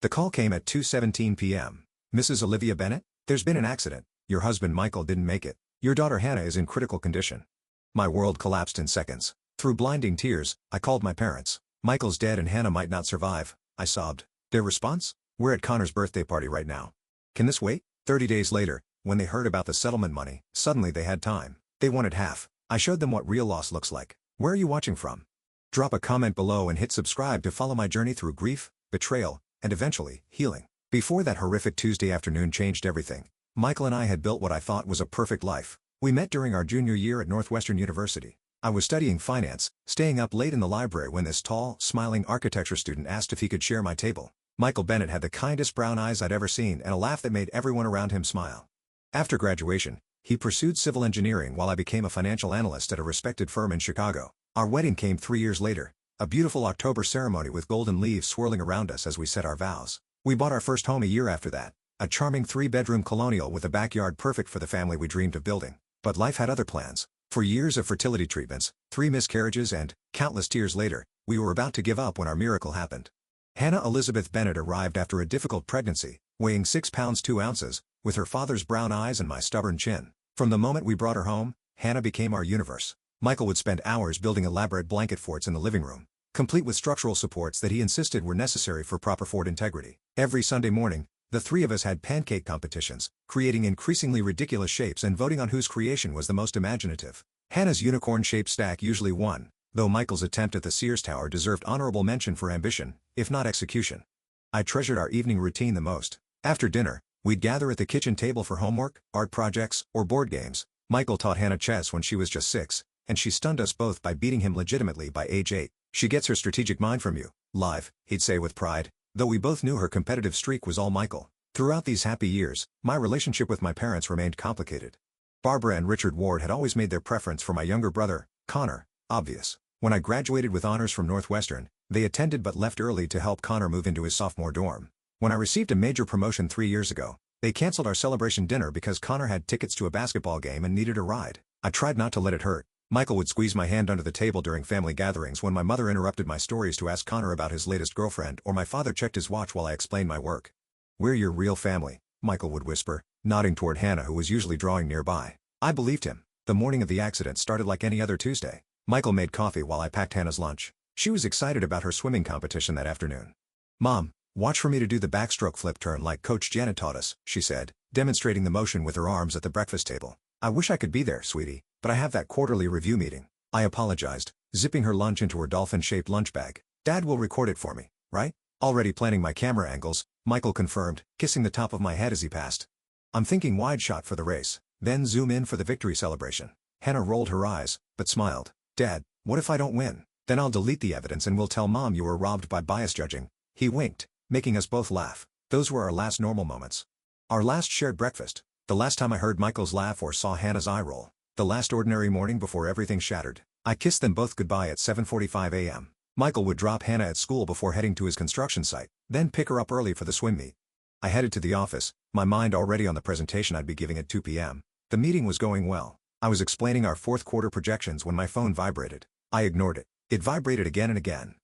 The call came at 2:17 p.m. Mrs. Olivia Bennett, there's been an accident. Your husband Michael didn't make it. Your daughter Hannah is in critical condition. My world collapsed in seconds. Through blinding tears, I called my parents. Michael's dead and Hannah might not survive, I sobbed. Their response? We're at Connor's birthday party right now. Can this wait? 30 days later, when they heard about the settlement money, suddenly they had time. They wanted half. I showed them what real loss looks like. Where are you watching from? Drop a comment below and hit subscribe to follow my journey through grief, betrayal, and eventually, healing. Before that horrific Tuesday afternoon changed everything, Michael and I had built what I thought was a perfect life. We met during our junior year at Northwestern University. I was studying finance, staying up late in the library when this tall, smiling architecture student asked if he could share my table. Michael Bennett had the kindest brown eyes I'd ever seen and a laugh that made everyone around him smile. After graduation, he pursued civil engineering while I became a financial analyst at a respected firm in Chicago. Our wedding came 3 years later, a beautiful October ceremony with golden leaves swirling around us as we said our vows. We bought our first home a year after that, a charming 3-bedroom colonial with a backyard perfect for the family we dreamed of building. But life had other plans. For years of fertility treatments, 3 miscarriages and, countless tears later, we were about to give up when our miracle happened. Hannah Elizabeth Bennett arrived after a difficult pregnancy, weighing 6 pounds 2 ounces, with her father's brown eyes and my stubborn chin. From the moment we brought her home, Hannah became our universe. Michael would spend hours building elaborate blanket forts in the living room, complete with structural supports that he insisted were necessary for proper fort integrity. Every Sunday morning, the 3 of us had pancake competitions, creating increasingly ridiculous shapes and voting on whose creation was the most imaginative. Hannah's unicorn-shaped stack usually won, though Michael's attempt at the Sears Tower deserved honorable mention for ambition, if not execution. I treasured our evening routine the most. After dinner, we'd gather at the kitchen table for homework, art projects, or board games. Michael taught Hannah chess when she was just 6, and she stunned us both by beating him legitimately by age 8. She gets her strategic mind from you, live, he'd say with pride, though we both knew her competitive streak was all Michael. Throughout these happy years, my relationship with my parents remained complicated. Barbara and Richard Ward had always made their preference for my younger brother, Connor, obvious. When I graduated with honors from Northwestern, they attended but left early to help Connor move into his sophomore dorm. When I received a major promotion 3 years ago, they canceled our celebration dinner because Connor had tickets to a basketball game and needed a ride. I tried not to let it hurt. Michael would squeeze my hand under the table during family gatherings when my mother interrupted my stories to ask Connor about his latest girlfriend, or my father checked his watch while I explained my work. "We're your real family," Michael would whisper, nodding toward Hannah who was usually drawing nearby. I believed him. The morning of the accident started like any other Tuesday. Michael made coffee while I packed Hannah's lunch. She was excited about her swimming competition that afternoon. "Mom, watch for me to do the backstroke flip turn like Coach Janet taught us," she said, demonstrating the motion with her arms at the breakfast table. "I wish I could be there, sweetie, but I have that quarterly review meeting." I apologized, zipping her lunch into her dolphin-shaped lunch bag. "Dad will record it for me, right?" "Already planning my camera angles," Michael confirmed, kissing the top of my head as he passed. "I'm thinking wide shot for the race, then zoom in for the victory celebration." Hannah rolled her eyes, but smiled. "Dad, what if I don't win? Then I'll delete the evidence and we'll tell Mom you were robbed by bias judging." He winked, making us both laugh. Those were our last normal moments. Our last shared breakfast. The last time I heard Michael's laugh or saw Hannah's eye roll. The last ordinary morning before everything shattered. I kissed them both goodbye at 7:45 a.m. Michael would drop Hannah at school before heading to his construction site, then pick her up early for the swim meet. I headed to the office, my mind already on the presentation I'd be giving at 2 p.m. The meeting was going well. I was explaining our fourth quarter projections when my phone vibrated. I ignored it. It vibrated again and again.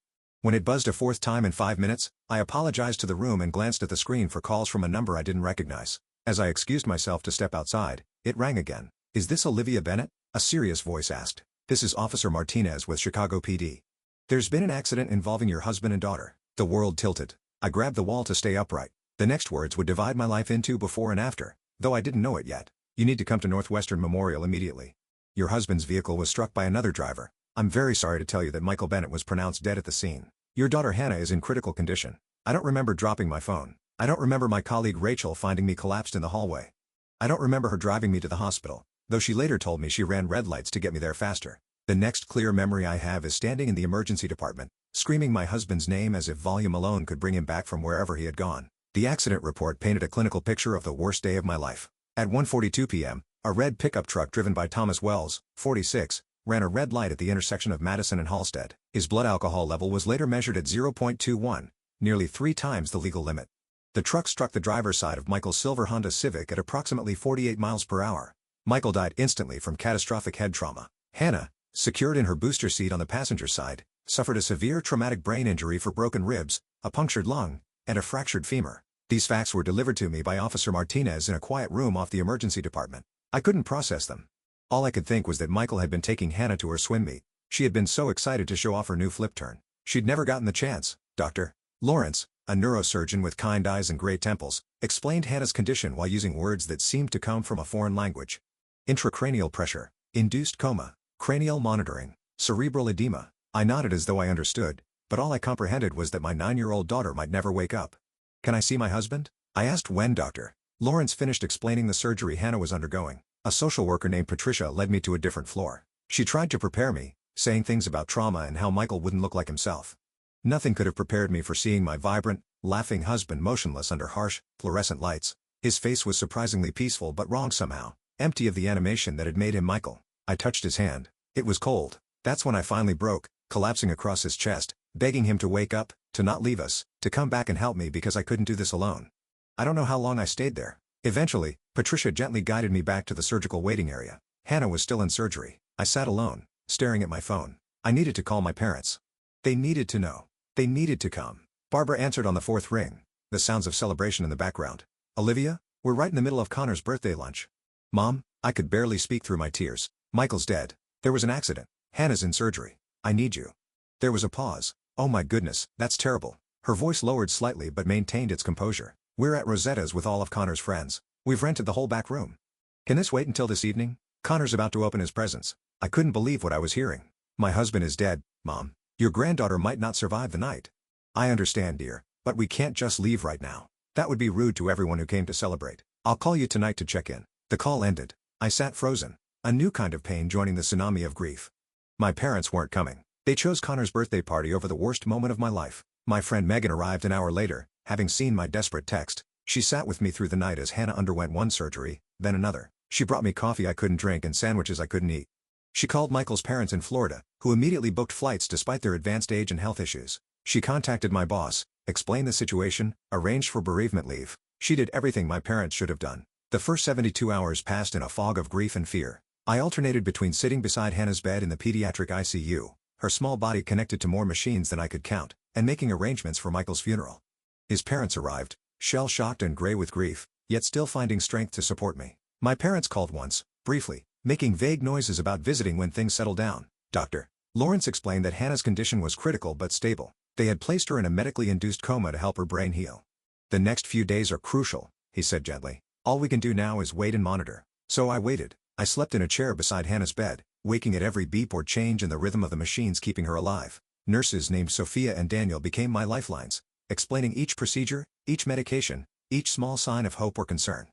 When it buzzed a fourth time in 5 minutes, I apologized to the room and glanced at the screen for calls from a number I didn't recognize. As I excused myself to step outside, it rang again. "Is this Olivia Bennett?" a serious voice asked. "This is Officer Martinez with Chicago PD. There's been an accident involving your husband and daughter." The world tilted. I grabbed the wall to stay upright. The next words would divide my life into before and after, though I didn't know it yet. "You need to come to Northwestern Memorial immediately. Your husband's vehicle was struck by another driver. I'm very sorry to tell you that Michael Bennett was pronounced dead at the scene. Your daughter Hannah is in critical condition." I don't remember dropping my phone. I don't remember my colleague Rachel finding me collapsed in the hallway. I don't remember her driving me to the hospital, though she later told me she ran red lights to get me there faster. The next clear memory I have is standing in the emergency department, screaming my husband's name as if volume alone could bring him back from wherever he had gone. The accident report painted a clinical picture of the worst day of my life. At 1:42 p.m., a red pickup truck driven by Thomas Wells, 46, ran a red light at the intersection of Madison and Halsted. His blood alcohol level was later measured at 0.21, nearly 3 times the legal limit. The truck struck the driver's side of Michael's silver Honda Civic at approximately 48 miles per hour. Michael died instantly from catastrophic head trauma. Hannah, secured in her booster seat on the passenger side, suffered a severe traumatic brain injury for broken ribs, a punctured lung, and a fractured femur. These facts were delivered to me by Officer Martinez in a quiet room off the emergency department. I couldn't process them. All I could think was that Michael had been taking Hannah to her swim meet. She had been so excited to show off her new flip turn. She'd never gotten the chance. Dr. Lawrence, a neurosurgeon with kind eyes and gray temples, explained Hannah's condition while using words that seemed to come from a foreign language. Intracranial pressure, induced coma, cranial monitoring, cerebral edema. I nodded as though I understood, but all I comprehended was that my 9-year-old daughter might never wake up. "Can I see my husband?" I asked when Dr. Lawrence finished explaining the surgery Hannah was undergoing. A social worker named Patricia led me to a different floor. She tried to prepare me, saying things about trauma and how Michael wouldn't look like himself. Nothing could have prepared me for seeing my vibrant, laughing husband motionless under harsh, fluorescent lights. His face was surprisingly peaceful but wrong somehow, empty of the animation that had made him Michael. I touched his hand. It was cold. That's when I finally broke, collapsing across his chest, begging him to wake up, to not leave us, to come back and help me because I couldn't do this alone. I don't know how long I stayed there. Eventually, Patricia gently guided me back to the surgical waiting area. Hannah was still in surgery. I sat alone, staring at my phone. I needed to call my parents. They needed to know. They needed to come. Barbara answered on the 4th ring, the sounds of celebration in the background. "Olivia, we're right in the middle of Connor's birthday lunch." "Mom," I could barely speak through my tears. "Michael's dead. There was an accident. Hannah's in surgery. I need you." There was a pause. "Oh my goodness, that's terrible." Her voice lowered slightly but maintained its composure. "We're at Rosetta's with all of Connor's friends. We've rented the whole back room. Can this wait until this evening? Connor's about to open his presents." I couldn't believe what I was hearing. "My husband is dead, Mom. Your granddaughter might not survive the night." "I understand, dear, but we can't just leave right now. That would be rude to everyone who came to celebrate. I'll call you tonight to check in." The call ended. I sat frozen, a new kind of pain joining the tsunami of grief. My parents weren't coming. They chose Connor's birthday party over the worst moment of my life. My friend Megan arrived an hour later, having seen my desperate text. She sat with me through the night as Hannah underwent one surgery, then another. She brought me coffee I couldn't drink and sandwiches I couldn't eat. She called Michael's parents in Florida, who immediately booked flights despite their advanced age and health issues. She contacted my boss, explained the situation, arranged for bereavement leave. She did everything my parents should have done. The first 72 hours passed in a fog of grief and fear. I alternated between sitting beside Hannah's bed in the pediatric ICU, her small body connected to more machines than I could count, and making arrangements for Michael's funeral. His parents arrived, shell-shocked and gray with grief, yet still finding strength to support me. My parents called once, briefly, making vague noises about visiting when things settled down. Dr. Lawrence explained that Hannah's condition was critical but stable. They had placed her in a medically induced coma to help her brain heal. "The next few days are crucial," he said gently. "All we can do now is wait and monitor." So I waited. I slept in a chair beside Hannah's bed, waking at every beep or change in the rhythm of the machines keeping her alive. Nurses named Sophia and Daniel became my lifelines, explaining each procedure, each medication, each small sign of hope or concern.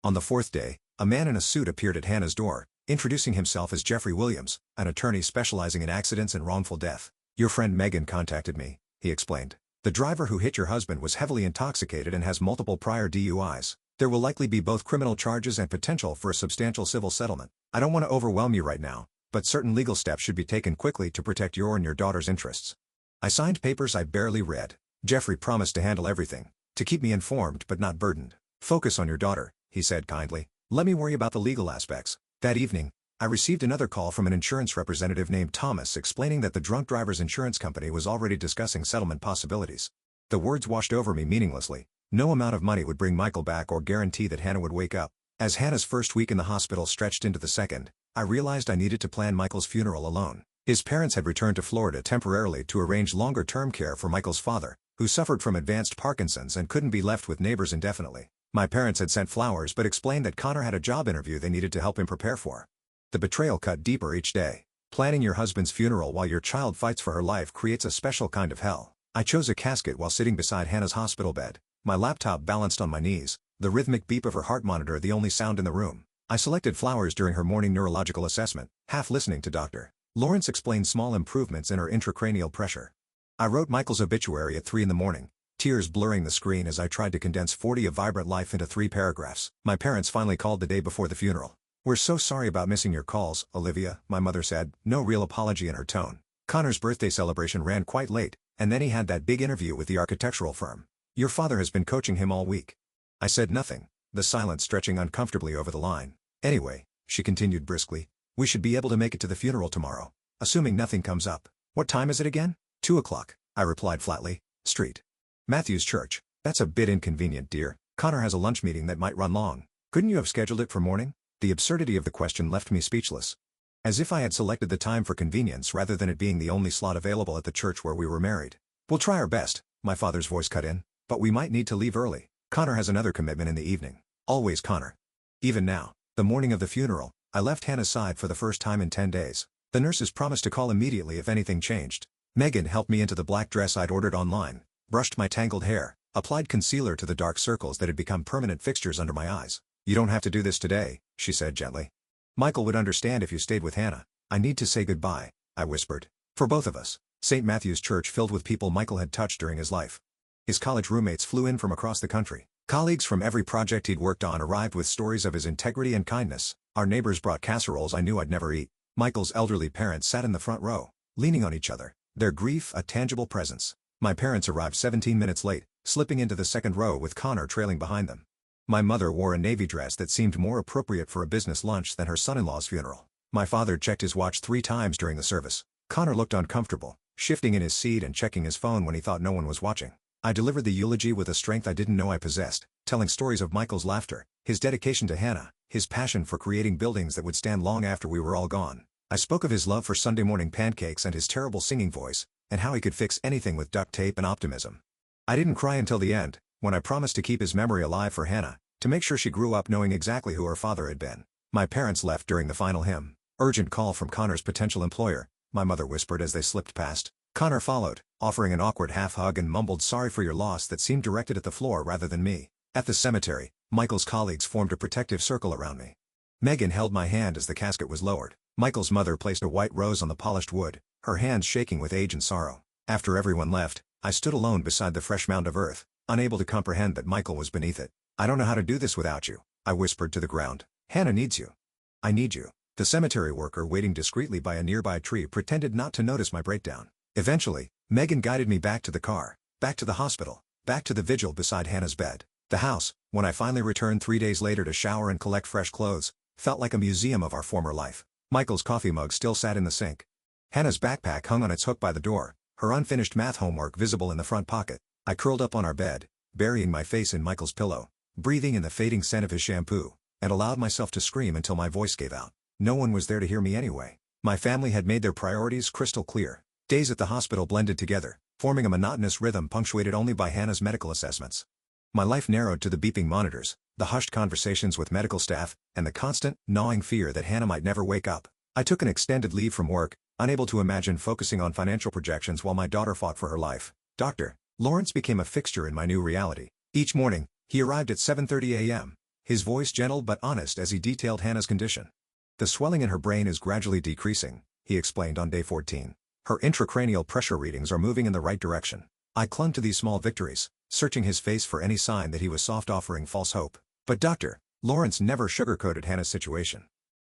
On the 4th day, a man in a suit appeared at Hannah's door, introducing himself as Jeffrey Williams, an attorney specializing in accidents and wrongful death. "Your friend Megan contacted me," he explained. "The driver who hit your husband was heavily intoxicated and has multiple prior DUIs. There will likely be both criminal charges and potential for a substantial civil settlement. I don't want to overwhelm you right now, but certain legal steps should be taken quickly to protect your and your daughter's interests." I signed papers I barely read. Jeffrey promised to handle everything, to keep me informed but not burdened. "Focus on your daughter," he said kindly. "Let me worry about the legal aspects." That evening, I received another call from an insurance representative named Thomas explaining that the drunk driver's insurance company was already discussing settlement possibilities. The words washed over me meaninglessly. No amount of money would bring Michael back or guarantee that Hannah would wake up. As Hannah's first week in the hospital stretched into the second, I realized I needed to plan Michael's funeral alone. His parents had returned to Florida temporarily to arrange longer-term care for Michael's father, who suffered from advanced Parkinson's and couldn't be left with neighbors indefinitely. My parents had sent flowers but explained that Connor had a job interview they needed to help him prepare for. The betrayal cut deeper each day. Planning your husband's funeral while your child fights for her life creates a special kind of hell. I chose a casket while sitting beside Hannah's hospital bed, my laptop balanced on my knees, the rhythmic beep of her heart monitor the only sound in the room. I selected flowers during her morning neurological assessment, half listening to Dr. Lawrence explain small improvements in her intracranial pressure. I wrote Michael's obituary at 3 in the morning, tears blurring the screen as I tried to condense 40 of vibrant life into 3 paragraphs. My parents finally called the day before the funeral. "We're so sorry about missing your calls, Olivia," my mother said, no real apology in her tone. "Connor's birthday celebration ran quite late, and then he had that big interview with the architectural firm. Your father has been coaching him all week." I said nothing, the silence stretching uncomfortably over the line. "Anyway," she continued briskly, "we should be able to make it to the funeral tomorrow, assuming nothing comes up." "What time is it again?" 2 o'clock, I replied flatly. "Street. Matthew's Church." That's a bit inconvenient, dear. Connor has a lunch meeting that might run long. Couldn't you have scheduled it for morning? The absurdity of the question left me speechless. As if I had selected the time for convenience rather than it being the only slot available at the church where we were married. We'll try our best, my father's voice cut in, but we might need to leave early. Connor has another commitment in the evening. Always Connor. Even now, the morning of the funeral, I left Hannah's side for the first time in 10 days. The nurses promised to call immediately if anything changed. Megan helped me into the black dress I'd ordered online, brushed my tangled hair, applied concealer to the dark circles that had become permanent fixtures under my eyes. You don't have to do this today, she said gently. Michael would understand if you stayed with Hannah. I need to say goodbye, I whispered. For both of us. St. Matthew's Church filled with people Michael had touched during his life. His college roommates flew in from across the country. Colleagues from every project he'd worked on arrived with stories of his integrity and kindness. Our neighbors brought casseroles I knew I'd never eat. Michael's elderly parents sat in the front row, leaning on each other, their grief a tangible presence. My parents arrived 17 minutes late, slipping into the second row with Connor trailing behind them. My mother wore a navy dress that seemed more appropriate for a business lunch than her son-in-law's funeral. My father checked his watch 3 times during the service. Connor looked uncomfortable, shifting in his seat and checking his phone when he thought no one was watching. I delivered the eulogy with a strength I didn't know I possessed, telling stories of Michael's laughter, his dedication to Hannah, his passion for creating buildings that would stand long after we were all gone. I spoke of his love for Sunday morning pancakes and his terrible singing voice, and how he could fix anything with duct tape and optimism. I didn't cry until the end, when I promised to keep his memory alive for Hannah, to make sure she grew up knowing exactly who her father had been. My parents left during the final hymn. Urgent call from Connor's potential employer, my mother whispered as they slipped past. Connor followed, offering an awkward half-hug and mumbled sorry for your loss that seemed directed at the floor rather than me. At the cemetery, Michael's colleagues formed a protective circle around me. Megan held my hand as the casket was lowered. Michael's mother placed a white rose on the polished wood, her hands shaking with age and sorrow. After everyone left, I stood alone beside the fresh mound of earth, unable to comprehend that Michael was beneath it. I don't know how to do this without you, I whispered to the ground. Hannah needs you. I need you. The cemetery worker waiting discreetly by a nearby tree pretended not to notice my breakdown. Eventually, Megan guided me back to the car, back to the hospital, back to the vigil beside Hannah's bed. The house, when I finally returned 3 days later to shower and collect fresh clothes, felt like a museum of our former life. Michael's coffee mug still sat in the sink. Hannah's backpack hung on its hook by the door, her unfinished math homework visible in the front pocket. I curled up on our bed, burying my face in Michael's pillow, breathing in the fading scent of his shampoo, and allowed myself to scream until my voice gave out. No one was there to hear me anyway. My family had made their priorities crystal clear. Days at the hospital blended together, forming a monotonous rhythm punctuated only by Hannah's medical assessments. My life narrowed to the beeping monitors, the hushed conversations with medical staff, and the constant, gnawing fear that Hannah might never wake up. I took an extended leave from work, unable to imagine focusing on financial projections while my daughter fought for her life. Dr. Lawrence became a fixture in my new reality. Each morning, he arrived at 7:30 a.m., his voice gentle but honest as he detailed Hannah's condition. The swelling in her brain is gradually decreasing, he explained on day 14. Her intracranial pressure readings are moving in the right direction. I clung to these small victories, searching his face for any sign that he was soft offering false hope. But Dr. Lawrence never sugarcoated Hannah's situation.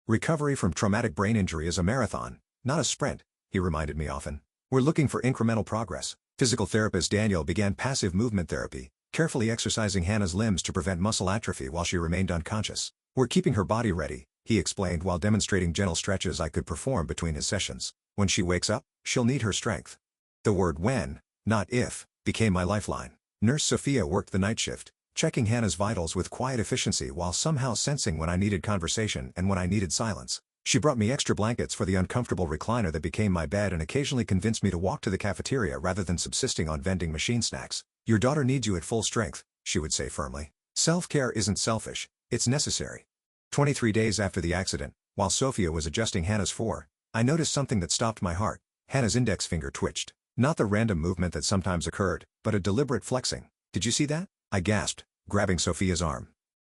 Recovery from traumatic brain injury is a marathon, not a sprint, he reminded me often. We're looking for incremental progress. Physical therapist Daniel began passive movement therapy, carefully exercising Hannah's limbs to prevent muscle atrophy while she remained unconscious. We're keeping her body ready, he explained while demonstrating gentle stretches I could perform between his sessions. When she wakes up, she'll need her strength. The word when, not if, became my lifeline. Nurse Sophia worked the night shift, checking Hannah's vitals with quiet efficiency while somehow sensing when I needed conversation and when I needed silence. She brought me extra blankets for the uncomfortable recliner that became my bed and occasionally convinced me to walk to the cafeteria rather than subsisting on vending machine snacks. Your daughter needs you at full strength, she would say firmly. Self-care isn't selfish, it's necessary. 23 days after the accident, while Sophia was adjusting Hannah's I noticed something that stopped my heart. Hannah's index finger twitched. Not the random movement that sometimes occurred, but a deliberate flexing. Did you see that? I gasped, grabbing Sophia's arm.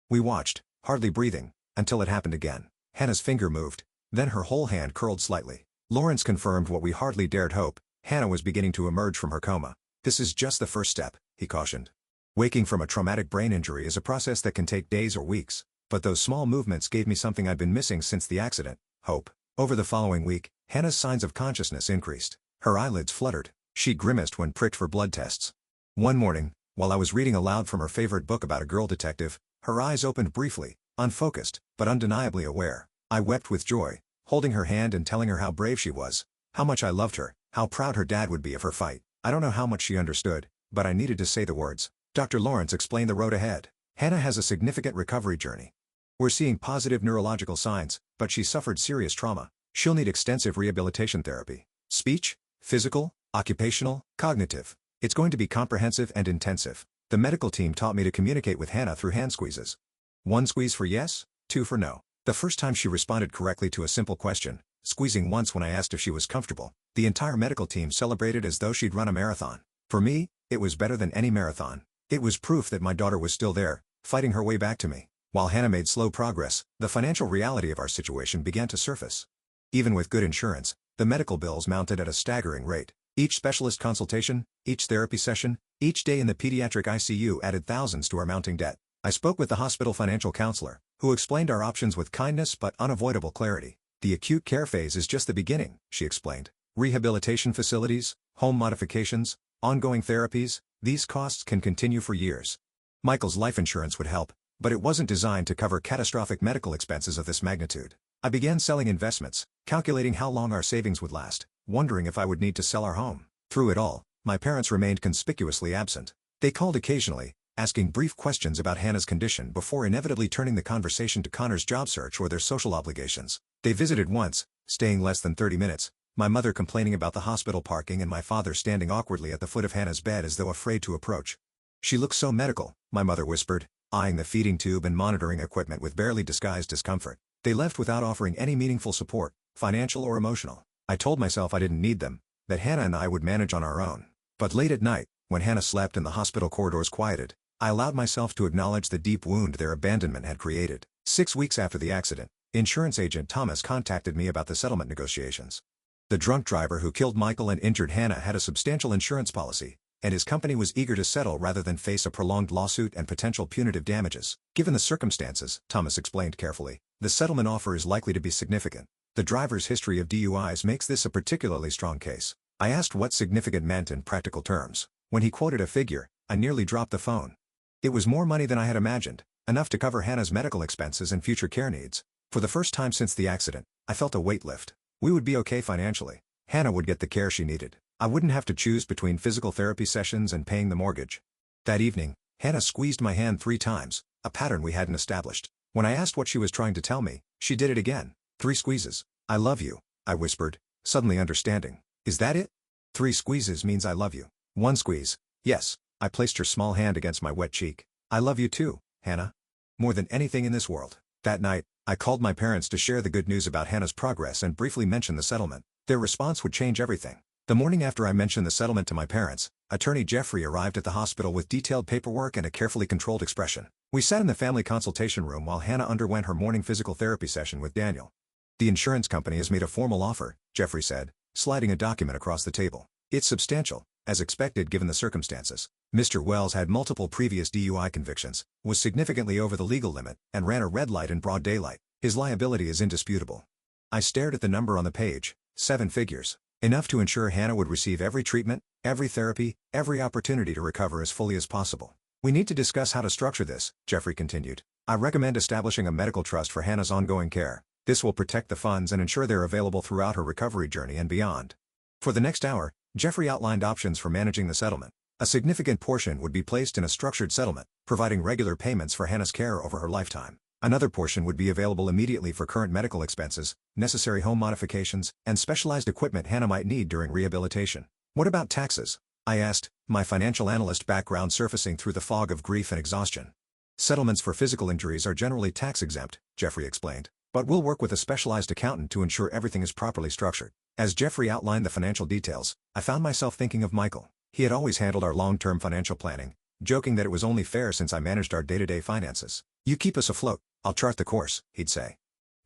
We watched, hardly breathing, until it happened again. Hannah's finger moved, then her whole hand curled slightly. Lawrence confirmed what we hardly dared hope. Hannah was beginning to emerge from her coma. This is just the first step, he cautioned. Waking from a traumatic brain injury is a process that can take days or weeks, but those small movements gave me something I'd been missing since the accident: hope. Over the following week, Hannah's signs of consciousness increased. Her eyelids fluttered. She grimaced when pricked for blood tests. One morning, while I was reading aloud from her favorite book about a girl detective, her eyes opened briefly, unfocused, but undeniably aware. I wept with joy, holding her hand and telling her how brave she was, how much I loved her, how proud her dad would be of her fight. I don't know how much she understood, but I needed to say the words. Dr. Lawrence explained the road ahead. Hannah has a significant recovery journey. We're seeing positive neurological signs, but she suffered serious trauma. She'll need extensive rehabilitation therapy. Speech, physical, occupational, cognitive. It's going to be comprehensive and intensive. The medical team taught me to communicate with Hannah through hand squeezes. 1 squeeze for yes, 2 for no. The first time she responded correctly to a simple question, squeezing once when I asked if she was comfortable, the entire medical team celebrated as though she'd run a marathon. For me, it was better than any marathon. It was proof that my daughter was still there, fighting her way back to me. While Hannah made slow progress, the financial reality of our situation began to surface. Even with good insurance, the medical bills mounted at a staggering rate. Each specialist consultation, each therapy session, each day in the pediatric ICU added thousands to our mounting debt. I spoke with the hospital financial counselor, who explained our options with kindness but unavoidable clarity. The acute care phase is just the beginning, she explained. Rehabilitation facilities, home modifications, ongoing therapies, these costs can continue for years. Michael's life insurance would help, but it wasn't designed to cover catastrophic medical expenses of this magnitude. I began selling investments, calculating how long our savings would last, wondering if I would need to sell our home. Through it all, my parents remained conspicuously absent. They called occasionally, asking brief questions about Hannah's condition before inevitably turning the conversation to Connor's job search or their social obligations. They visited once, staying less than 30 minutes, my mother complaining about the hospital parking and my father standing awkwardly at the foot of Hannah's bed as though afraid to approach. She looks so medical, my mother whispered, eyeing the feeding tube and monitoring equipment with barely disguised discomfort. They left without offering any meaningful support, financial or emotional. I told myself I didn't need them, that Hannah and I would manage on our own. But late at night, when Hannah slept and the hospital corridors quieted, I allowed myself to acknowledge the deep wound their abandonment had created. 6 weeks after the accident, insurance agent Thomas contacted me about the settlement negotiations. The drunk driver who killed Michael and injured Hannah had a substantial insurance policy, and his company was eager to settle rather than face a prolonged lawsuit and potential punitive damages. Given the circumstances, Thomas explained carefully, the settlement offer is likely to be significant. The driver's history of DUIs makes this a particularly strong case. I asked what significant meant in practical terms. When he quoted a figure, I nearly dropped the phone. It was more money than I had imagined, enough to cover Hannah's medical expenses and future care needs. For the first time since the accident, I felt a weight lift. We would be okay financially. Hannah would get the care she needed. I wouldn't have to choose between physical therapy sessions and paying the mortgage. That evening, Hannah squeezed my hand 3 times, a pattern we hadn't established. When I asked what she was trying to tell me, she did it again. 3 squeezes. I love you, I whispered, suddenly understanding. Is that it? 3 squeezes means I love you. 1 squeeze. Yes. I placed her small hand against my wet cheek. I love you too, Hannah. More than anything in this world. That night, I called my parents to share the good news about Hannah's progress and briefly mention the settlement. Their response would change everything. The morning after I mentioned the settlement to my parents, Attorney Jeffrey arrived at the hospital with detailed paperwork and a carefully controlled expression. We sat in the family consultation room while Hannah underwent her morning physical therapy session with Daniel. The insurance company has made a formal offer, Jeffrey said, sliding a document across the table. It's substantial, as expected given the circumstances. Mr. Wells had multiple previous DUI convictions, was significantly over the legal limit, and ran a red light in broad daylight. His liability is indisputable. I stared at the number on the page, 7 figures. Enough to ensure Hannah would receive every treatment, every therapy, every opportunity to recover as fully as possible. We need to discuss how to structure this, Jeffrey continued. I recommend establishing a medical trust for Hannah's ongoing care. This will protect the funds and ensure they're available throughout her recovery journey and beyond. For the next hour, Jeffrey outlined options for managing the settlement. A significant portion would be placed in a structured settlement, providing regular payments for Hannah's care over her lifetime. Another portion would be available immediately for current medical expenses, necessary home modifications, and specialized equipment Hannah might need during rehabilitation. What about taxes? I asked, my financial analyst background surfacing through the fog of grief and exhaustion. Settlements for physical injuries are generally tax-exempt, Jeffrey explained, but we'll work with a specialized accountant to ensure everything is properly structured. As Jeffrey outlined the financial details, I found myself thinking of Michael. He had always handled our long-term financial planning, joking that it was only fair since I managed our day-to-day finances. You keep us afloat, I'll chart the course, he'd say.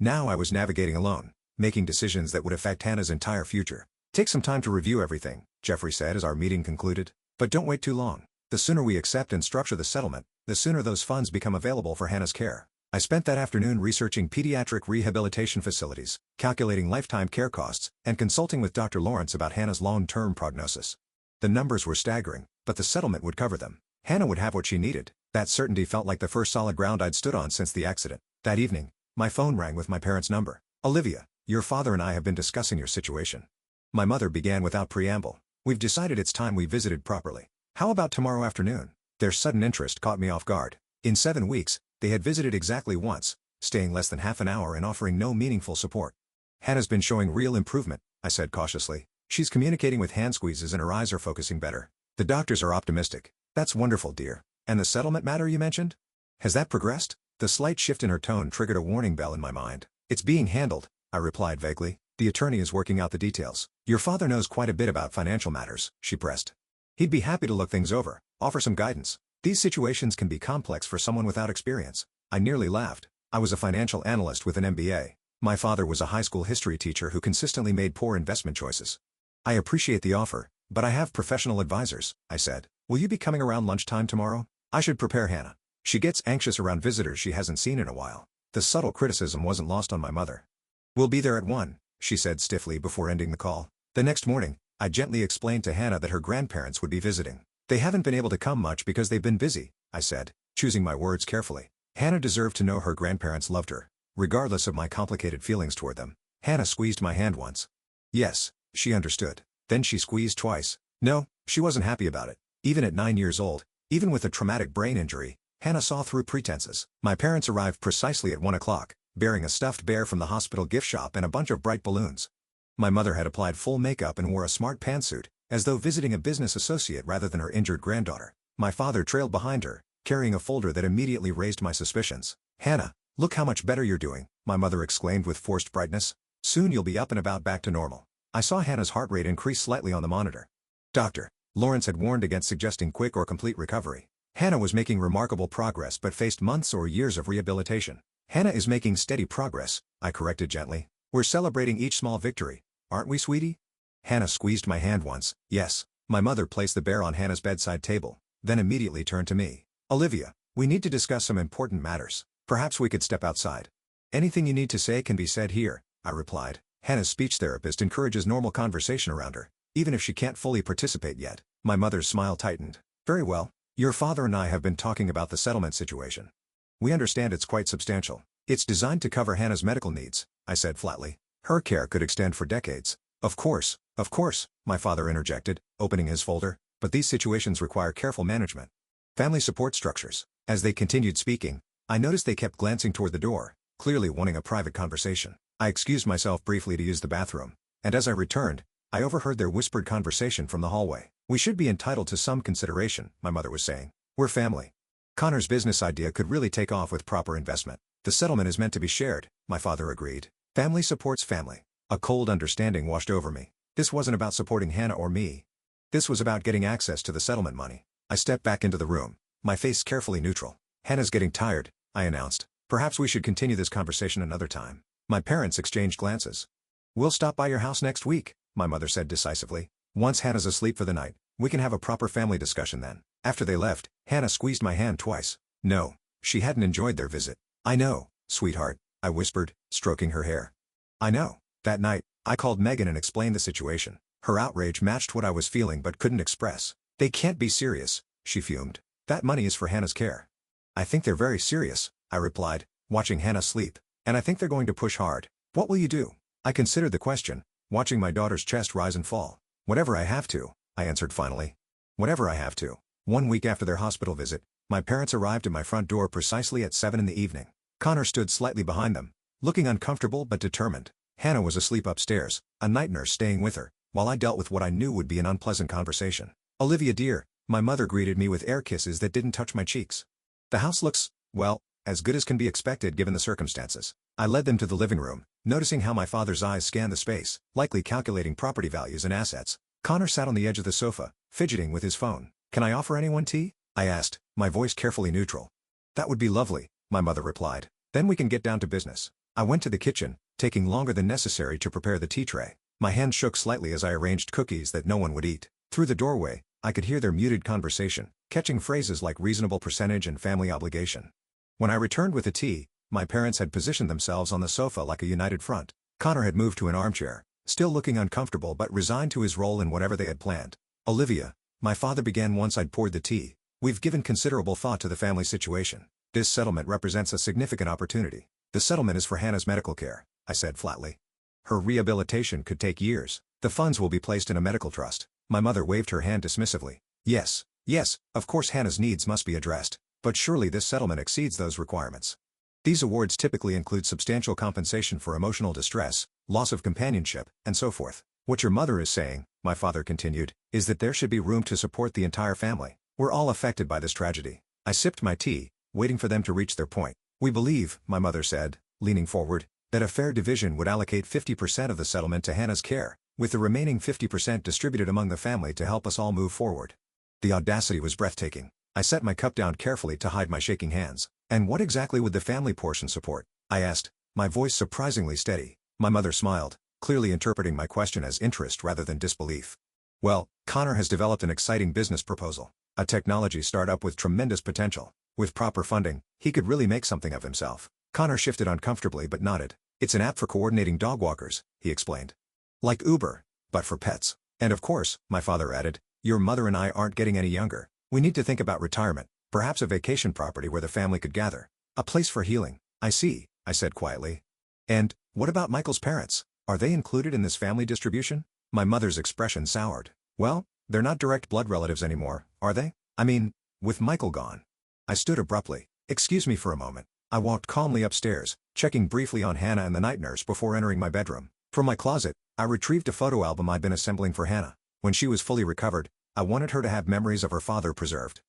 Now I was navigating alone, making decisions that would affect Hannah's entire future. Take some time to review everything, Jeffrey said as our meeting concluded, but don't wait too long. The sooner we accept and structure the settlement, the sooner those funds become available for Hannah's care. I spent that afternoon researching pediatric rehabilitation facilities, calculating lifetime care costs, and consulting with Dr. Lawrence about Hannah's long-term prognosis. The numbers were staggering, but the settlement would cover them. Hannah would have what she needed. That certainty felt like the first solid ground I'd stood on since the accident. That evening, my phone rang with my parents' number. Olivia, your father and I have been discussing your situation. My mother began without preamble. We've decided it's time we visited properly. How about tomorrow afternoon? Their sudden interest caught me off guard. In 7 weeks, they had visited exactly once, staying less than half an hour and offering no meaningful support. Hannah's been showing real improvement, I said cautiously. She's communicating with hand squeezes and her eyes are focusing better. The doctors are optimistic. That's wonderful, dear. And the settlement matter you mentioned? Has that progressed? The slight shift in her tone triggered a warning bell in my mind. It's being handled, I replied vaguely. The attorney is working out the details. Your father knows quite a bit about financial matters, she pressed. He'd be happy to look things over, offer some guidance. These situations can be complex for someone without experience. I nearly laughed. I was a financial analyst with an MBA. My father was a high school history teacher who consistently made poor investment choices. I appreciate the offer, but I have professional advisors, I said. Will you be coming around lunchtime tomorrow? I should prepare Hannah. She gets anxious around visitors she hasn't seen in a while. The subtle criticism wasn't lost on my mother. We'll be there at 1, she said stiffly before ending the call. The next morning, I gently explained to Hannah that her grandparents would be visiting. They haven't been able to come much because they've been busy, I said, choosing my words carefully. Hannah deserved to know her grandparents loved her, regardless of my complicated feelings toward them. Hannah squeezed my hand once. Yes, she understood. Then she squeezed twice. No, she wasn't happy about it. Even at 9 years old, even with a traumatic brain injury, Hannah saw through pretenses. My parents arrived precisely at 1 o'clock, bearing a stuffed bear from the hospital gift shop and a bunch of bright balloons. My mother had applied full makeup and wore a smart pantsuit, as though visiting a business associate rather than her injured granddaughter. My father trailed behind her, carrying a folder that immediately raised my suspicions. Hannah, look how much better you're doing, my mother exclaimed with forced brightness. Soon you'll be up and about back to normal. I saw Hannah's heart rate increase slightly on the monitor. Dr. Lawrence had warned against suggesting quick or complete recovery. Hannah was making remarkable progress but faced months or years of rehabilitation. Hannah is making steady progress, I corrected gently. We're celebrating each small victory, aren't we, sweetie? Hannah squeezed my hand once. Yes. My mother placed the bear on Hannah's bedside table, then immediately turned to me. Olivia, we need to discuss some important matters. Perhaps we could step outside. Anything you need to say can be said here, I replied. Hannah's speech therapist encourages normal conversation around her, even if she can't fully participate yet. My mother's smile tightened. Very well. Your father and I have been talking about the settlement situation. We understand it's quite substantial. It's designed to cover Hannah's medical needs, I said flatly. Her care could extend for decades. Of course, my father interjected, opening his folder, but these situations require careful management. Family support structures. As they continued speaking, I noticed they kept glancing toward the door, clearly wanting a private conversation. I excused myself briefly to use the bathroom, and as I returned, I overheard their whispered conversation from the hallway. We should be entitled to some consideration, my mother was saying. We're family. Connor's business idea could really take off with proper investment. The settlement is meant to be shared, my father agreed. Family supports family. A cold understanding washed over me. This wasn't about supporting Hannah or me. This was about getting access to the settlement money. I stepped back into the room, my face carefully neutral. Hannah's getting tired, I announced. Perhaps we should continue this conversation another time. My parents exchanged glances. We'll stop by your house next week, my mother said decisively. Once Hannah's asleep for the night, we can have a proper family discussion then. After they left, Hannah squeezed my hand twice. No, she hadn't enjoyed their visit. I know, sweetheart, I whispered, stroking her hair. I know. That night, I called Megan and explained the situation. Her outrage matched what I was feeling but couldn't express. They can't be serious, she fumed. That money is for Hannah's care. I think they're very serious, I replied, watching Hannah sleep. And I think they're going to push hard. What will you do? I considered the question, watching my daughter's chest rise and fall. Whatever I have to, I answered finally. Whatever I have to. 1 week after their hospital visit, my parents arrived at my front door precisely at 7 in the evening. Connor stood slightly behind them, looking uncomfortable but determined. Hannah was asleep upstairs, a night nurse staying with her, while I dealt with what I knew would be an unpleasant conversation. Olivia dear, my mother greeted me with air kisses that didn't touch my cheeks. The house looks, well, as good as can be expected given the circumstances. I led them to the living room, noticing how my father's eyes scanned the space, likely calculating property values and assets. Connor sat on the edge of the sofa, fidgeting with his phone. Can I offer anyone tea? I asked, my voice carefully neutral. That would be lovely, my mother replied. Then we can get down to business. I went to the kitchen, taking longer than necessary to prepare the tea tray. My hand shook slightly as I arranged cookies that no one would eat. Through the doorway, I could hear their muted conversation, catching phrases like reasonable percentage and family obligation. When I returned with the tea, my parents had positioned themselves on the sofa like a united front. Connor had moved to an armchair, still looking uncomfortable but resigned to his role in whatever they had planned. Olivia, my father began once I'd poured the tea, we've given considerable thought to the family situation. This settlement represents a significant opportunity. The settlement is for Hannah's medical care, I said flatly. Her rehabilitation could take years. The funds will be placed in a medical trust. My mother waved her hand dismissively. Yes, Yes, of course Hannah's needs must be addressed, but surely this settlement exceeds those requirements. These awards typically include substantial compensation for emotional distress, loss of companionship, and so forth. What your mother is saying, my father continued, is that there should be room to support the entire family. We're all affected by this tragedy. I sipped my tea, waiting for them to reach their point. We believe, my mother said, leaning forward, that a fair division would allocate 50% of the settlement to Hannah's care, with the remaining 50% distributed among the family to help us all move forward. The audacity was breathtaking. I set my cup down carefully to hide my shaking hands. And what exactly would the family portion support? I asked, my voice surprisingly steady. My mother smiled, clearly interpreting my question as interest rather than disbelief. Well, Connor has developed an exciting business proposal. A technology startup with tremendous potential. With proper funding, he could really make something of himself. Connor shifted uncomfortably but nodded. It's an app for coordinating dog walkers, he explained. Like Uber, but for pets. And of course, my father added, your mother and I aren't getting any younger. We need to think about retirement. Perhaps a vacation property where the family could gather. A place for healing. I see, I said quietly. And, what about Michael's parents? Are they included in this family distribution? My mother's expression soured. Well, they're not direct blood relatives anymore, are they? I mean, with Michael gone. I stood abruptly. Excuse me for a moment. I walked calmly upstairs, checking briefly on Hannah and the night nurse before entering my bedroom. From my closet, I retrieved a photo album I'd been assembling for Hannah. When she was fully recovered, I wanted her to have memories of her father preserved.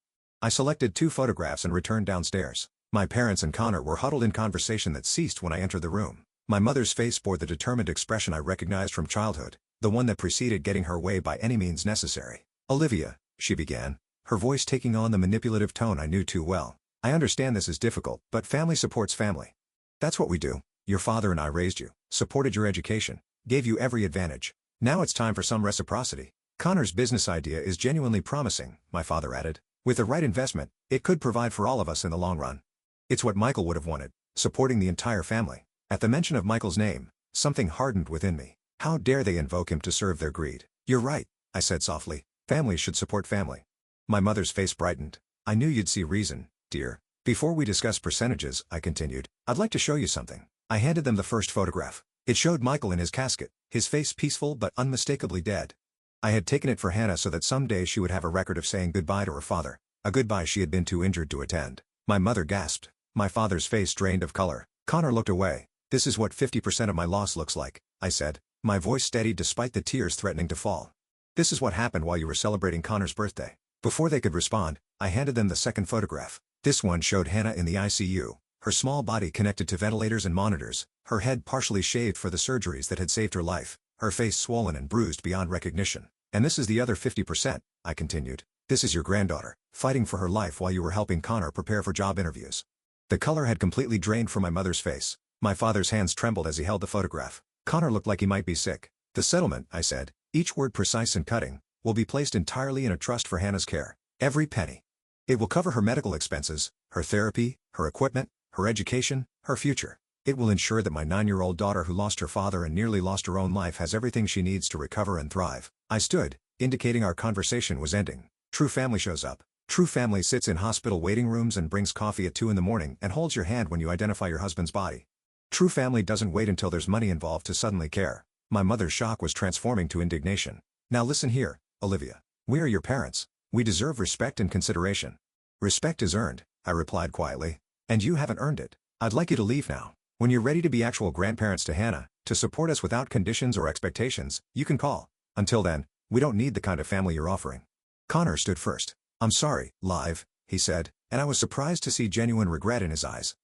I selected 2 photographs and returned downstairs. My parents and Connor were huddled in conversation that ceased when I entered the room. My mother's face bore the determined expression I recognized from childhood, the one that preceded getting her way by any means necessary. Olivia, she began, her voice taking on the manipulative tone I knew too well. I understand this is difficult, but family supports family. That's what we do. Your father and I raised you, supported your education, gave you every advantage. Now it's time for some reciprocity. Connor's business idea is genuinely promising, my father added. With the right investment, it could provide for all of us in the long run. It's what Michael would have wanted, supporting the entire family. At the mention of Michael's name, something hardened within me. How dare they invoke him to serve their greed? You're right, I said softly. Families should support family. My mother's face brightened. I knew you'd see reason, dear. Before we discuss percentages, I continued, I'd like to show you something. I handed them the first photograph. It showed Michael in his casket, his face peaceful but unmistakably dead. I had taken it for Hannah so that someday she would have a record of saying goodbye to her father, a goodbye she had been too injured to attend. My mother gasped. My father's face drained of color. Connor looked away. This is what 50% of my loss looks like, I said, my voice steady despite the tears threatening to fall. This is what happened while you were celebrating Connor's birthday. Before they could respond, I handed them the second photograph. This one showed Hannah in the ICU, her small body connected to ventilators and monitors, her head partially shaved for the surgeries that had saved her life, her face swollen and bruised beyond recognition. And this is the other 50%, I continued. This is your granddaughter, fighting for her life while you were helping Connor prepare for job interviews. The color had completely drained from my mother's face. My father's hands trembled as he held the photograph. Connor looked like he might be sick. The settlement, I said, each word precise and cutting, will be placed entirely in a trust for Hannah's care. Every penny. It will cover her medical expenses, her therapy, her equipment, her education, her future. It will ensure that my 9-year-old daughter who lost her father and nearly lost her own life has everything she needs to recover and thrive. I stood, indicating our conversation was ending. True family shows up. True family sits in hospital waiting rooms and brings coffee at 2 in the morning and holds your hand when you identify your husband's body. True family doesn't wait until there's money involved to suddenly care. My mother's shock was transforming to indignation. Now listen here, Olivia. We are your parents. We deserve respect and consideration. Respect is earned, I replied quietly. And you haven't earned it. I'd like you to leave now. When you're ready to be actual grandparents to Hannah, to support us without conditions or expectations, you can call. Until then, we don't need the kind of family you're offering. Connor stood first. I'm sorry, Live, he said, and I was surprised to see genuine regret in his eyes.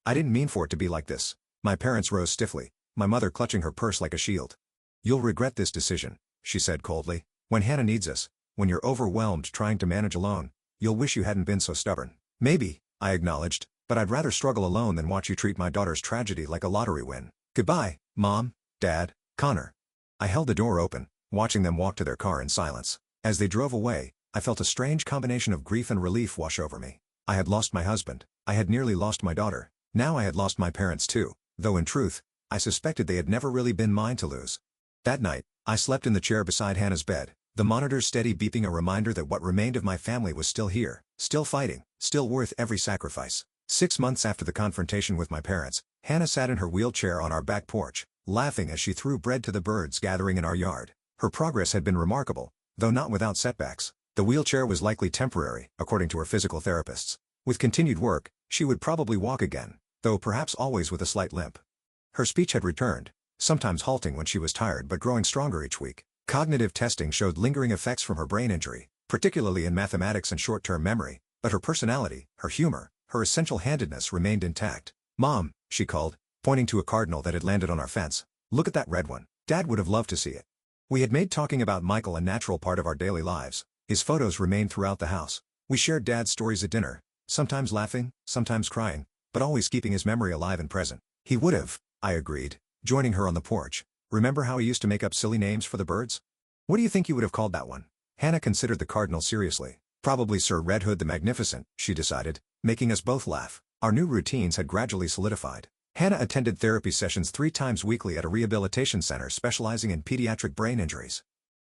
I didn't mean for it to be like this. My parents rose stiffly, my mother clutching her purse like a shield. You'll regret this decision, she said coldly. When Hannah needs us, when you're overwhelmed trying to manage alone, you'll wish you hadn't been so stubborn. Maybe, I acknowledged, but I'd rather struggle alone than watch you treat my daughter's tragedy like a lottery win. Goodbye, Mom, Dad, Connor. I held the door open, watching them walk to their car in silence. As they drove away, I felt a strange combination of grief and relief wash over me. I had lost my husband, I had nearly lost my daughter, now I had lost my parents too, though in truth, I suspected they had never really been mine to lose. That night, I slept in the chair beside Hannah's bed, the monitor's steady beeping a reminder that what remained of my family was still here, still fighting, still worth every sacrifice. 6 months after the confrontation with my parents, Hannah sat in her wheelchair on our back porch, laughing as she threw bread to the birds gathering in our yard. Her progress had been remarkable, though not without setbacks. The wheelchair was likely temporary, according to her physical therapists. With continued work, she would probably walk again, though perhaps always with a slight limp. Her speech had returned, sometimes halting when she was tired but growing stronger each week. Cognitive testing showed lingering effects from her brain injury, particularly in mathematics and short-term memory, but her personality, her humor, her essential-handedness remained intact. "Mom," she called, pointing to a cardinal that had landed on our fence. "Look at that red one. Dad would have loved to see it." We had made talking about Michael a natural part of our daily lives. His photos remained throughout the house. We shared Dad's stories at dinner, sometimes laughing, sometimes crying, but always keeping his memory alive and present. "He would have," I agreed, joining her on the porch. "Remember how he used to make up silly names for the birds? What do you think he would have called that one?" Hannah considered the cardinal seriously. "Probably Sir Red Hood the Magnificent," she decided, making us both laugh. Our new routines had gradually solidified. Hannah attended therapy sessions 3 times weekly at a rehabilitation center specializing in pediatric brain injuries.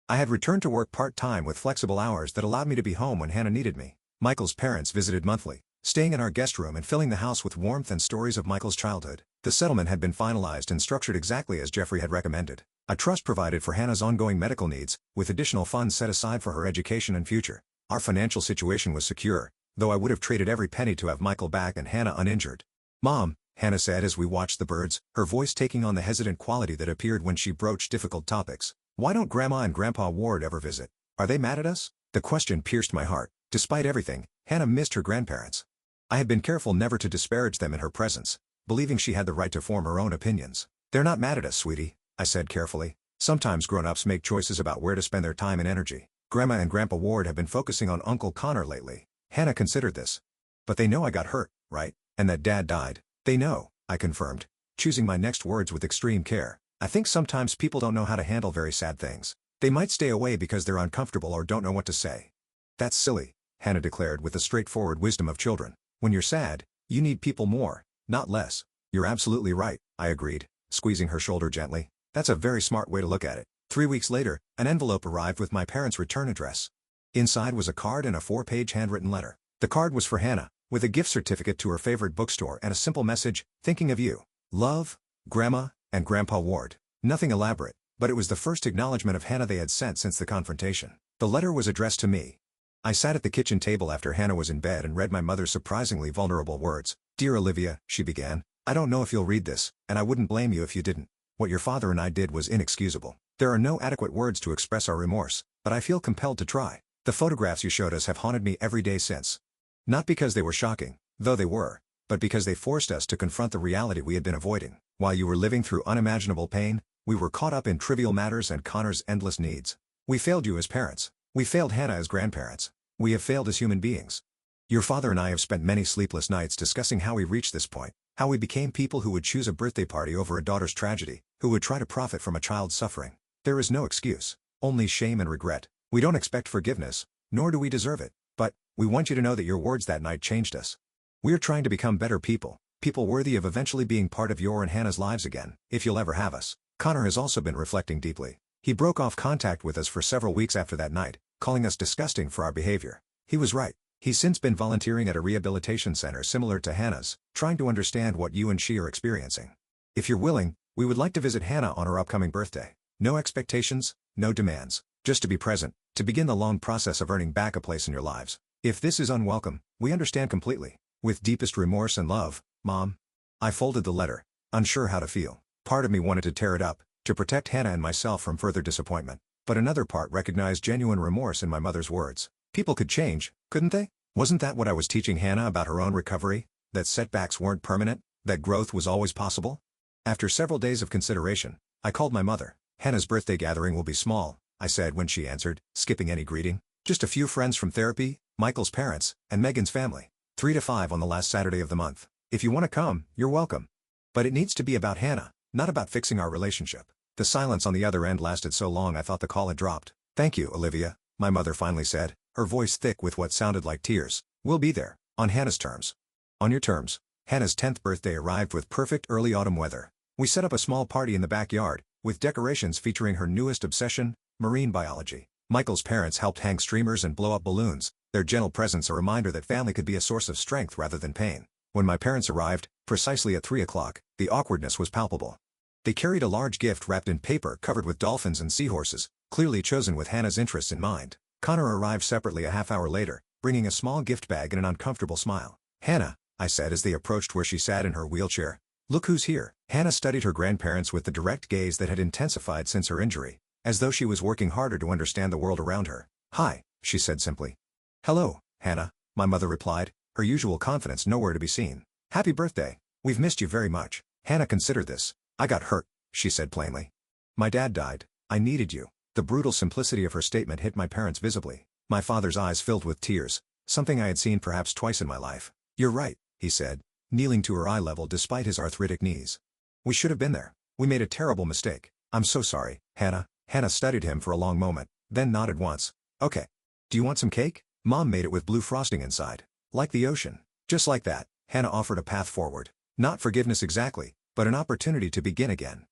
I had returned to work part-time with flexible hours that allowed me to be home when Hannah needed me. Michael's parents visited monthly, staying in our guest room and filling the house with warmth and stories of Michael's childhood. The settlement had been finalized and structured exactly as Jeffrey had recommended. A trust provided for Hannah's ongoing medical needs, with additional funds set aside for her education and future. Our financial situation was secure, though I would have traded every penny to have Michael back and Hannah uninjured. "Mom," Hannah said as we watched the birds, her voice taking on the hesitant quality that appeared when she broached difficult topics. "Why don't Grandma and Grandpa Ward ever visit? Are they mad at us?" The question pierced my heart. Despite everything, Hannah missed her grandparents. I had been careful never to disparage them in her presence, believing she had the right to form her own opinions. "They're not mad at us, sweetie," I said carefully. "Sometimes grown-ups make choices about where to spend their time and energy. Grandma and Grandpa Ward have been focusing on Uncle Connor lately." Hannah considered this. "But they know I got hurt, right? And that Dad died." "They know," I confirmed, choosing my next words with extreme care. "I think sometimes people don't know how to handle very sad things. They might stay away because they're uncomfortable or don't know what to say." "That's silly," Hannah declared with the straightforward wisdom of children. "When you're sad, you need people more, not less." "You're absolutely right," I agreed, squeezing her shoulder gently. "That's a very smart way to look at it." 3 weeks later, an envelope arrived with my parents' return address. Inside was a card and a 4-page handwritten letter. The card was for Hannah, with a gift certificate to her favorite bookstore and a simple message, "Thinking of you. Love, Grandma, and Grandpa Ward." Nothing elaborate, but it was the first acknowledgement of Hannah they had sent since the confrontation. The letter was addressed to me. I sat at the kitchen table after Hannah was in bed and read my mother's surprisingly vulnerable words. "Dear Olivia," she began, "I don't know if you'll read this, and I wouldn't blame you if you didn't. What your father and I did was inexcusable. There are no adequate words to express our remorse, but I feel compelled to try. The photographs you showed us have haunted me every day since. Not because they were shocking, though they were, but because they forced us to confront the reality we had been avoiding. While you were living through unimaginable pain, we were caught up in trivial matters and Connor's endless needs. We failed you as parents. We failed Hannah as grandparents. We have failed as human beings. Your father and I have spent many sleepless nights discussing how we reached this point, how we became people who would choose a birthday party over a daughter's tragedy, who would try to profit from a child's suffering. There is no excuse, only shame and regret. We don't expect forgiveness, nor do we deserve it, but we want you to know that your words that night changed us. We are trying to become better people, people worthy of eventually being part of your and Hannah's lives again, if you'll ever have us." Connor has also been reflecting deeply. He broke off contact with us for several weeks after that night, calling us disgusting for our behavior. He was right. He's since been volunteering at a rehabilitation center similar to Hannah's, trying to understand what you and she are experiencing. If you're willing, we would like to visit Hannah on her upcoming birthday. No expectations, no demands, just to be present, to begin the long process of earning back a place in your lives. If this is unwelcome, we understand completely. With deepest remorse and love, Mom. I folded the letter, unsure how to feel. Part of me wanted to tear it up, to protect Hannah and myself from further disappointment, but another part recognized genuine remorse in my mother's words. People could change, couldn't they? Wasn't that what I was teaching Hannah about her own recovery? That setbacks weren't permanent? That growth was always possible? After several days of consideration, I called my mother. "Hannah's birthday gathering will be small," I said when she answered, skipping any greeting. "Just a few friends from therapy, Michael's parents, and Megan's family. 3 to 5 on the last Saturday of the month. If you want to come, you're welcome. But it needs to be about Hannah, not about fixing our relationship." The silence on the other end lasted so long I thought the call had dropped. "Thank you, Olivia," my mother finally said, her voice thick with what sounded like tears. "We'll be there, on Hannah's terms." On your terms. Hannah's 10th birthday arrived with perfect early autumn weather. We set up a small party in the backyard, with decorations featuring her newest obsession, marine biology. Michael's parents helped hang streamers and blow up balloons, their gentle presence a reminder that family could be a source of strength rather than pain. When my parents arrived, precisely at 3 o'clock, the awkwardness was palpable. They carried a large gift wrapped in paper covered with dolphins and seahorses, clearly chosen with Hannah's interests in mind. Connor arrived separately a half-hour later, bringing a small gift bag and an uncomfortable smile. "Hannah," I said as they approached where she sat in her wheelchair. "Look who's here." Hannah studied her grandparents with the direct gaze that had intensified since her injury, as though she was working harder to understand the world around her. "Hi," she said simply. "Hello, Hannah," my mother replied, her usual confidence nowhere to be seen. "Happy birthday. We've missed you very much." Hannah considered this. "I got hurt," she said plainly. "My dad died. I needed you." The brutal simplicity of her statement hit my parents visibly. My father's eyes filled with tears, something I had seen perhaps twice in my life. "You're right," he said, kneeling to her eye level despite his arthritic knees. "We should have been there. We made a terrible mistake. I'm so sorry, Hannah." Hannah studied him for a long moment, then nodded once. "Okay. Do you want some cake? Mom made it with blue frosting inside. Like the ocean." Just like that, Hannah offered a path forward. Not forgiveness exactly, but an opportunity to begin again.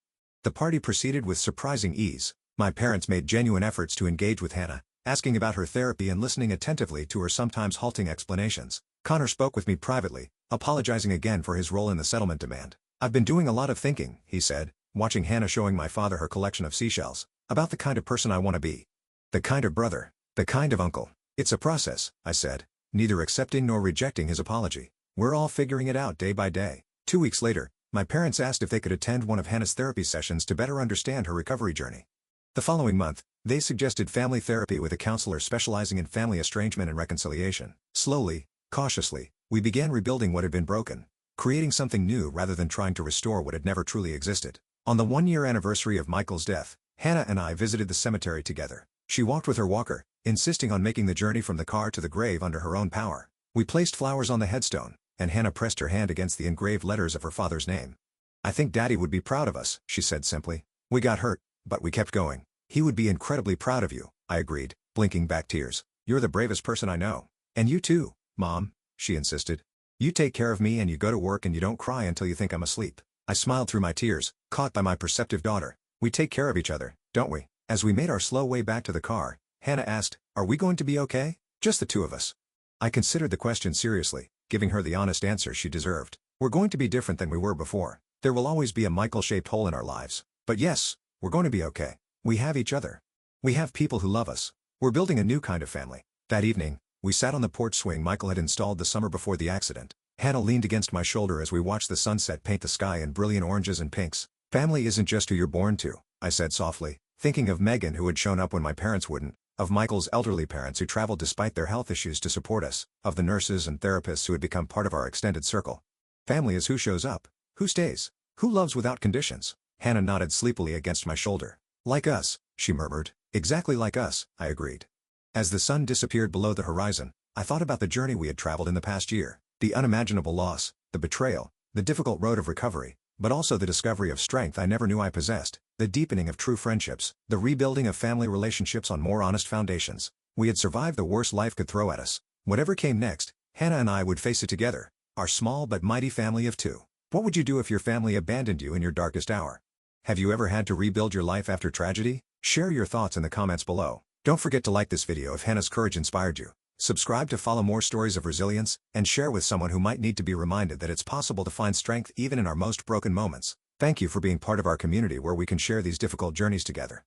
The party proceeded with surprising ease. My parents made genuine efforts to engage with Hannah, asking about her therapy and listening attentively to her sometimes halting explanations. Connor spoke with me privately, apologizing again for his role in the settlement demand. "I've been doing a lot of thinking," he said, watching Hannah showing my father her collection of seashells, "about the kind of person I want to be. The kind of brother. The kind of uncle." "It's a process," I said, neither accepting nor rejecting his apology. "We're all figuring it out day by day." 2 weeks later, my parents asked if they could attend one of Hannah's therapy sessions to better understand her recovery journey. The following month, they suggested family therapy with a counselor specializing in family estrangement and reconciliation. Slowly, cautiously, we began rebuilding what had been broken, creating something new rather than trying to restore what had never truly existed. On the 1-year anniversary of Michael's death, Hannah and I visited the cemetery together. She walked with her walker, insisting on making the journey from the car to the grave under her own power. We placed flowers on the headstone, and Hannah pressed her hand against the engraved letters of her father's name. "I think Daddy would be proud of us," she said simply. "We got hurt, but we kept going." "He would be incredibly proud of you," I agreed, blinking back tears. "You're the bravest person I know." "And you too, Mom," she insisted. "You take care of me and you go to work and you don't cry until you think I'm asleep." I smiled through my tears, caught by my perceptive daughter. "We take care of each other, don't we?" As we made our slow way back to the car, Hannah asked, "Are we going to be okay?" "Just the two of us." I considered the question seriously, giving her the honest answer she deserved. "We're going to be different than we were before. There will always be a Michael-shaped hole in our lives. But yes, we're going to be okay. We have each other. We have people who love us. We're building a new kind of family." That evening, we sat on the porch swing Michael had installed the summer before the accident. Hannah leaned against my shoulder as we watched the sunset paint the sky in brilliant oranges and pinks. "Family isn't just who you're born to," I said softly, thinking of Megan who had shown up when my parents wouldn't, of Michael's elderly parents who traveled despite their health issues to support us, of the nurses and therapists who had become part of our extended circle. Family is who shows up, who stays, who loves without conditions. Hannah nodded sleepily against my shoulder. "Like us," she murmured. "Exactly like us," I agreed. As the sun disappeared below the horizon, I thought about the journey we had traveled in the past year, the unimaginable loss, the betrayal, the difficult road of recovery, but also the discovery of strength I never knew I possessed, the deepening of true friendships, the rebuilding of family relationships on more honest foundations. We had survived the worst life could throw at us. Whatever came next, Hannah and I would face it together, our small but mighty family of two. What would you do if your family abandoned you in your darkest hour? Have you ever had to rebuild your life after tragedy? Share your thoughts in the comments below. Don't forget to like this video if Hannah's courage inspired you. Subscribe to follow more stories of resilience, and share with someone who might need to be reminded that it's possible to find strength even in our most broken moments. Thank you for being part of our community where we can share these difficult journeys together.